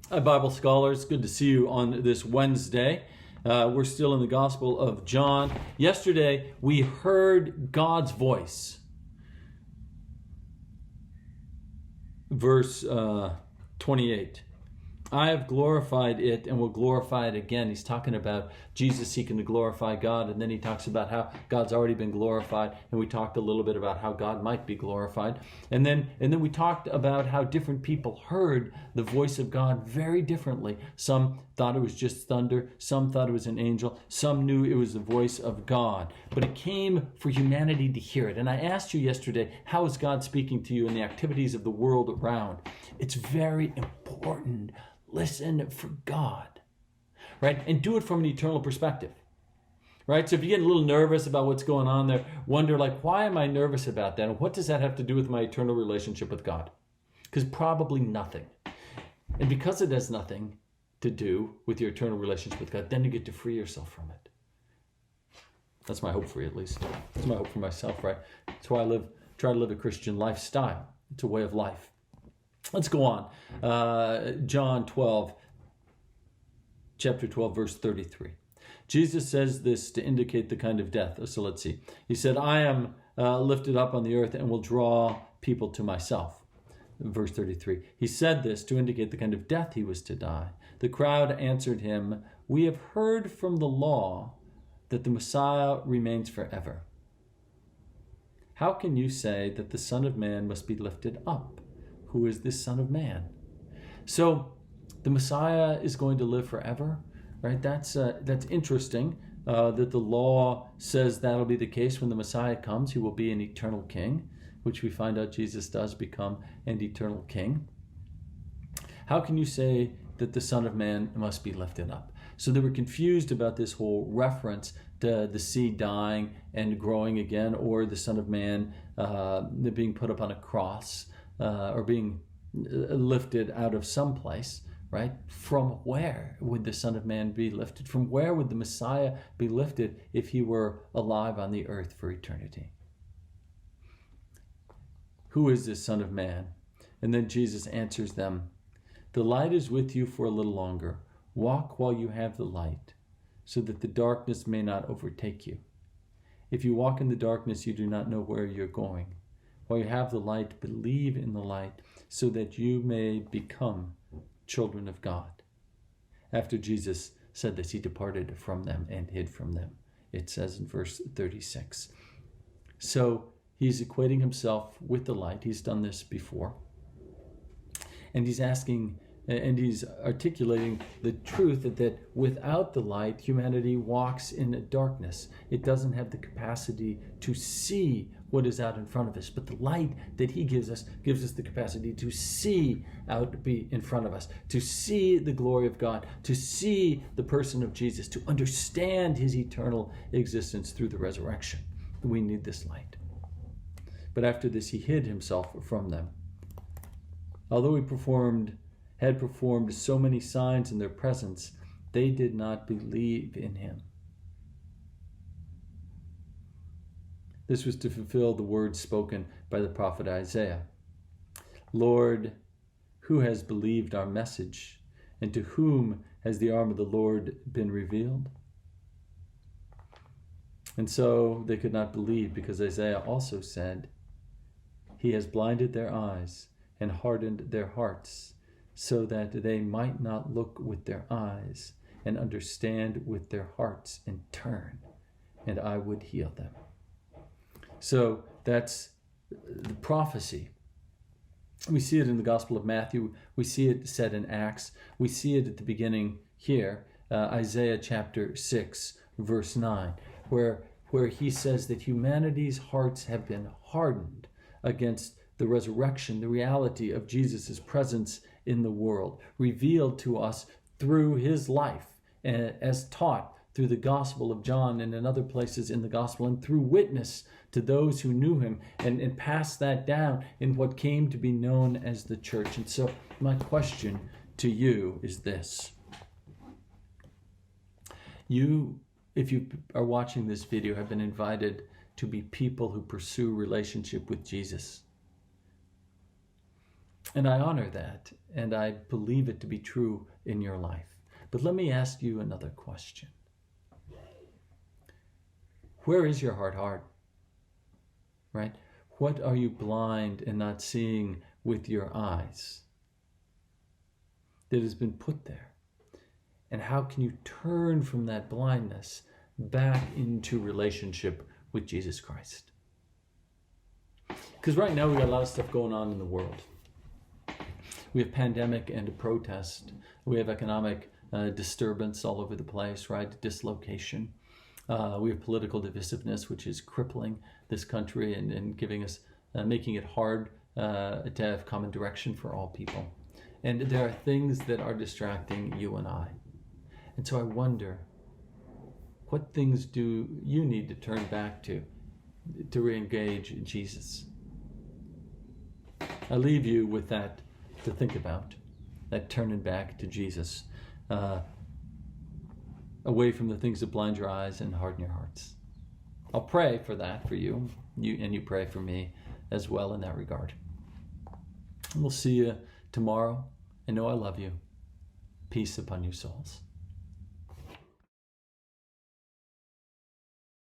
Hi, Bible scholars. Good to see you on this Wednesday. We're still in the Gospel of John. Yesterday, we heard God's voice. Verse 28. I have glorified it and will glorify it again. He's talking about Jesus seeking to glorify God, and then he talks about how God's already been glorified, and we talked a little bit about how God might be glorified. And then we talked about how different people heard the voice of God very differently. Some thought it was just thunder, some thought it was an angel, some knew it was the voice of God. But it came for humanity to hear it. And I asked you yesterday, how is God speaking to you in the activities of the world around? It's very important. Listen for God, right? And do it from an eternal perspective, right? So if you get a little nervous about what's going on there, wonder why am I nervous about that? And what does that have to do with my eternal relationship with God? Because probably nothing. And because it has nothing to do with your eternal relationship with God, then you get to free yourself from it. That's my hope for you, at least. That's my hope for myself, right? That's why I try to live a Christian lifestyle. It's a way of life. Let's go on. John 12, chapter 12, verse 33. Jesus says this to indicate the kind of death. So let's see. He said, I am lifted up on the earth and will draw people to myself. Verse 33. He said this to indicate the kind of death he was to die. The crowd answered him, we have heard from the law that the Messiah remains forever. How can you say that the Son of Man must be lifted up? Who is this Son of Man? So the Messiah is going to live forever, right? That's interesting that the law says that'll be the case when the Messiah comes. He will be an eternal king, which we find out Jesus does become an eternal king. How can you say that the Son of Man must be lifted up? So they were confused about this whole reference to the seed dying and growing again, or the Son of Man being put up on a cross. Or being lifted out of some place, right? From where would the Son of Man be lifted? From where would the Messiah be lifted if he were alive on the earth for eternity? Who is this Son of Man? And then Jesus answers them, the light is with you for a little longer. Walk while you have the light, so that the darkness may not overtake you. If you walk in the darkness, you do not know where you're going. While you have the light, believe in the light, so that you may become children of God. After Jesus said this, he departed from them and hid from them. It says in verse 36. So he's equating himself with the light. He's done this before. And he's asking, and he's articulating the truth that without the light, humanity walks in darkness. It doesn't have the capacity to see what is out in front of us. But the light that he gives us the capacity to see out be in front of us, to see the glory of God, to see the person of Jesus, to understand his eternal existence through the resurrection. We need this light. But after this, he hid himself from them. Although he had performed so many signs in their presence, they did not believe in him. This was to fulfill the words spoken by the prophet Isaiah. Lord, who has believed our message, and to whom has the arm of the Lord been revealed? And so they could not believe, because Isaiah also said, he has blinded their eyes and hardened their hearts, so that they might not look with their eyes and understand with their hearts and turn, and I would heal them. So that's the prophecy. We see it in the Gospel of Matthew. We see it said in Acts. We see it at the beginning here, Isaiah chapter 6, verse 9, where he says that humanity's hearts have been hardened against the resurrection, the reality of Jesus' presence in the world, revealed to us through his life, as taught through the Gospel of John and in other places in the Gospel, and through witness to those who knew him, and passed that down in what came to be known as the church. And so my question to you is this. You, if you are watching this video, have been invited to be people who pursue relationship with Jesus. And I honor that, and I believe it to be true in your life. But let me ask you another question. Where is your heart? Right? What are you blind and not seeing with your eyes that has been put there? And how can you turn from that blindness back into relationship with Jesus Christ? Because right now we got a lot of stuff going on in the world. We have pandemic and a protest. We have economic disturbance all over the place, right? Dislocation. We have political divisiveness, which is crippling this country and giving us, making it hard to have common direction for all people. And there are things that are distracting you and I. And so I wonder, what things do you need to turn back to re-engage in Jesus? I leave you with that to think about, that turning back to Jesus, away from the things that blind your eyes and harden your hearts. I'll pray for that for you, and you pray for me as well in that regard. We'll see you tomorrow. I know I love you. Peace upon you souls.